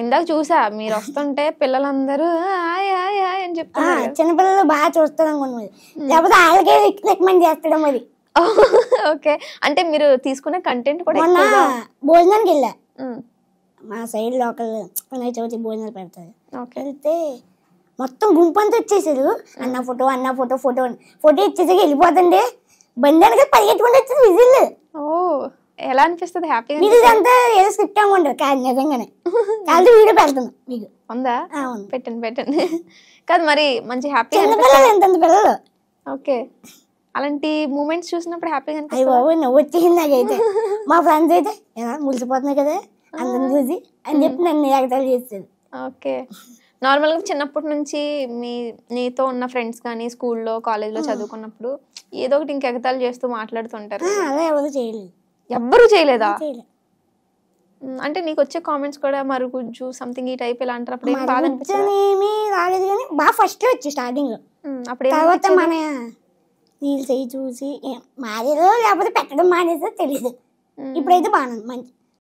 ఇందాక చూసా మీరు వస్తుంటే పిల్లలందరూ హాయ్ హాయ్ హాయ్ అని చెప్తున్నారు. చిన్నపిల్లలు బాగా చూస్తాను అనుకోండి, లేకపోతే వాళ్ళకే రికమెండ్ చేస్తాడు మరి. ఓకే, అంటే మీరు తీసుకునే కంటెంట్ కూడా మొన్న భోజనానికి వెళ్ళా, మా సైడ్ లోకల్ వినాయక చవితి భోజనాలు పెడతారు. వెళ్తే మొత్తం గుంపు అంతా వచ్చేసారు, అన్న ఫోటో అన్న ఫోటో ఫోటో ఫోటో ఇచ్చేసరికి వెళ్ళిపోతుండే బండి అనగా పరిగెట్టుకుంటూ వచ్చేది విజిల్. ఎలా అనిపిస్తుంది? హ్యాపీగా మీరు ఇదంతా ఏదో స్క్రిప్ట్ ఉండదు కాదు, నిజంగానే కాదు. వీడియో పెడుతున్నాం మీకు ఉందా? పెట్టండి కాదు మరి మంచి హ్యాపీ చిన్నపిల్లలు ఎంత పిల్లలు. ఓకే, అలాంటి మూమెంట్స్ చూసినప్పుడు హ్యాపీగా అయ్యి బాబు నవ్వు వచ్చేసింది నాకైతే. మా ఫ్రెండ్స్ అయితే ఎలా మురిసిపోతున్నాయి కదా అందరిని చూసి అని చెప్పి నన్ను ఎగతాళి చేస్తారు. ఓకే, నార్మల్గా చిన్నప్పటి నుంచి నీతో ఉన్న ఫ్రెండ్స్ కానీ స్కూల్లో కాలేజ్లో చదువుకున్నప్పుడు ఏదో ఒకటి ఇంక ఎగతాళి చేస్తూ మాట్లాడుతుంటారు. అలా ఎవరు చేయలేదు. ఎవ్వరు చేయలేదా? అంటే నీకు వచ్చే కామెంట్స్ కూడా మరుగుజ్జు సంథింగ్ ఈ టైప్ ఇలా అంటారు, అప్పుడు బాధ ఏమీ రాలేదు కానీ బాగా ఫస్ట్ లో వచ్చి స్టార్టింగ్ లో. అప్పుడు తర్వాత మన రీల్స్ అవి చూసి మాదేదో లేకపోతే పెట్టడం మానేదో తెలియదు. ఇప్పుడైతే బాగా మంచి